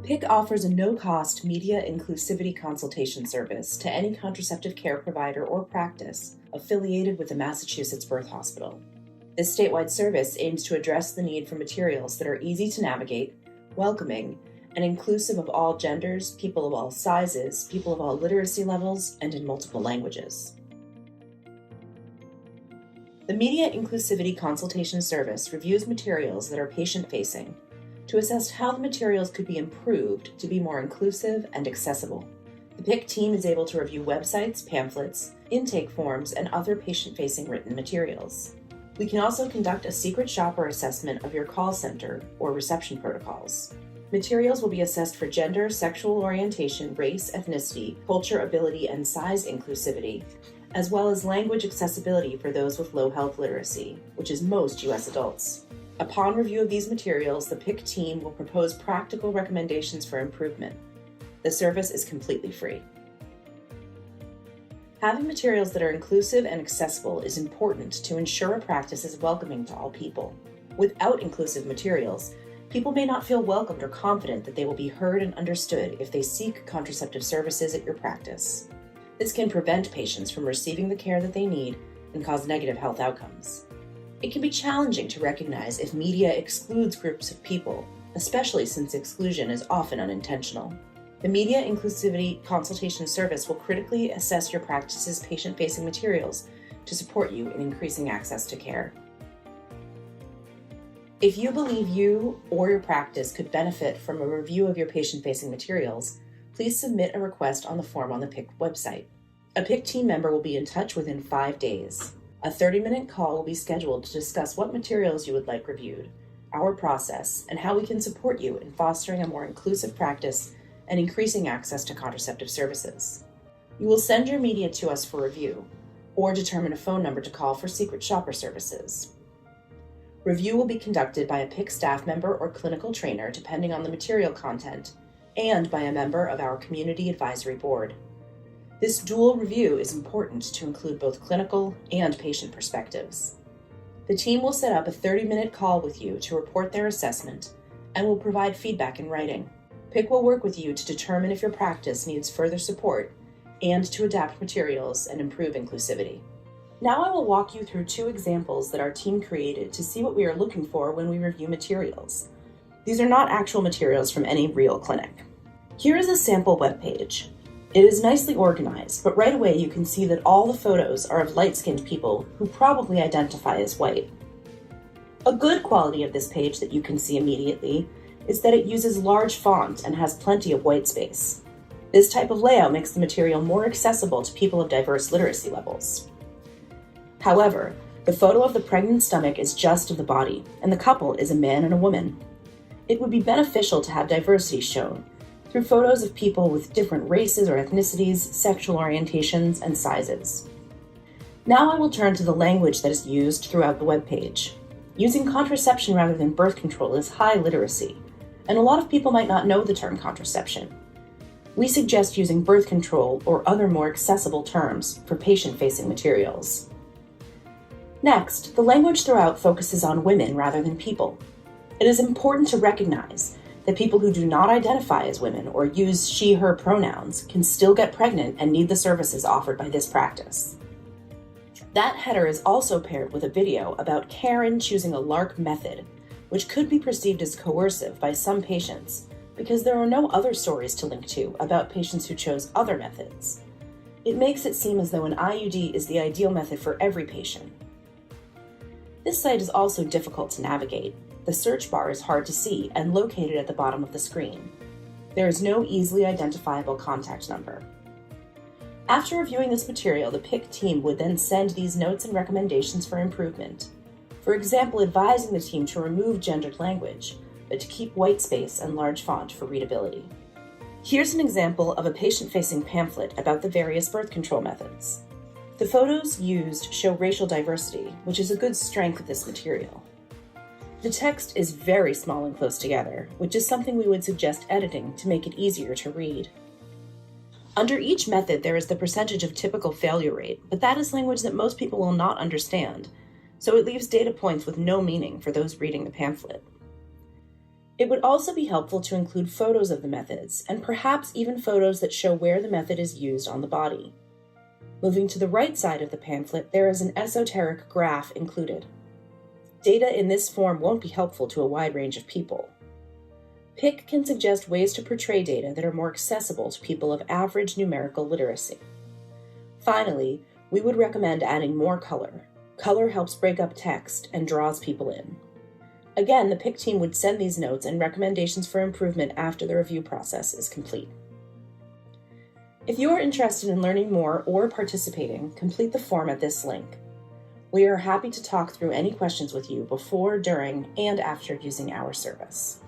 PICCK offers a no-cost media inclusivity consultation service to any contraceptive care provider or practice affiliated with the Massachusetts Birth Hospital. This statewide service aims to address the need for materials that are easy to navigate, welcoming, and inclusive of all genders, people of all sizes, people of all literacy levels, and in multiple languages. The Media Inclusivity Consultation Service reviews materials that are patient-facing to assess how the materials could be improved to be more inclusive and accessible. The PICCK team is able to review websites, pamphlets, intake forms, and other patient-facing written materials. We can also conduct a secret shopper assessment of your call center or reception protocols. Materials will be assessed for gender, sexual orientation, race, ethnicity, culture, ability, and size inclusivity, as well as language accessibility for those with low health literacy, which is most U.S. adults. Upon review of these materials, the PICCK team will propose practical recommendations for improvement. The service is completely free. Having materials that are inclusive and accessible is important to ensure a practice is welcoming to all people. Without inclusive materials, people may not feel welcomed or confident that they will be heard and understood if they seek contraceptive services at your practice. This can prevent patients from receiving the care that they need and cause negative health outcomes. It can be challenging to recognize if media excludes groups of people, especially since exclusion is often unintentional. The Media Inclusivity Consultation Service will critically assess your practice's patient-facing materials to support you in increasing access to care. If you believe you or your practice could benefit from a review of your patient-facing materials, please submit a request on the form on the PICCK website. A PICCK team member will be in touch within 5 days. A 30-minute call will be scheduled to discuss what materials you would like reviewed, our process, and how we can support you in fostering a more inclusive practice and increasing access to contraceptive services. You will send your media to us for review, or determine a phone number to call for secret shopper services. Review will be conducted by a PICCK staff member or clinical trainer depending on the material content, and by a member of our Community Advisory Board. This dual review is important to include both clinical and patient perspectives. The team will set up a 30-minute call with you to report their assessment and will provide feedback in writing. PICCK will work with you to determine if your practice needs further support and to adapt materials and improve inclusivity. Now I will walk you through 2 examples that our team created to see what we are looking for when we review materials. These are not actual materials from any real clinic. Here is a sample webpage. It is nicely organized, but right away you can see that all the photos are of light-skinned people who probably identify as white. A good quality of this page that you can see immediately is that it uses large font and has plenty of white space. This type of layout makes the material more accessible to people of diverse literacy levels. However, the photo of the pregnant stomach is just of the body, and the couple is a man and a woman. It would be beneficial to have diversity shown through photos of people with different races or ethnicities, sexual orientations, and sizes. Now I will turn to the language that is used throughout the webpage. Using contraception rather than birth control is high literacy, and a lot of people might not know the term contraception. We suggest using birth control or other more accessible terms for patient-facing materials. Next, the language throughout focuses on women rather than people. It is important to recognize that people who do not identify as women or use she/her pronouns can still get pregnant and need the services offered by this practice. That header is also paired with a video about Karen choosing a LARC method, which could be perceived as coercive by some patients because there are no other stories to link to about patients who chose other methods. It makes it seem as though an IUD is the ideal method for every patient. This site is also difficult to navigate. The search bar is hard to see and located at the bottom of the screen. There is no easily identifiable contact number. After reviewing this material, the PICCK team would then send these notes and recommendations for improvement. For example, advising the team to remove gendered language, but to keep white space and large font for readability. Here's an example of a patient-facing pamphlet about the various birth control methods. The photos used show racial diversity, which is a good strength of this material. The text is very small and close together, which is something we would suggest editing to make it easier to read. Under each method, there is the percentage of typical failure rate, but that is language that most people will not understand, so it leaves data points with no meaning for those reading the pamphlet. It would also be helpful to include photos of the methods, and perhaps even photos that show where the method is used on the body. Moving to the right side of the pamphlet, there is an esoteric graph included. Data in this form won't be helpful to a wide range of people. PICCK can suggest ways to portray data that are more accessible to people of average numerical literacy. Finally, we would recommend adding more color. Color helps break up text and draws people in. Again, the PICCK team would send these notes and recommendations for improvement after the review process is complete. If you are interested in learning more or participating, complete the form at this link. We are happy to talk through any questions with you before, during, and after using our service.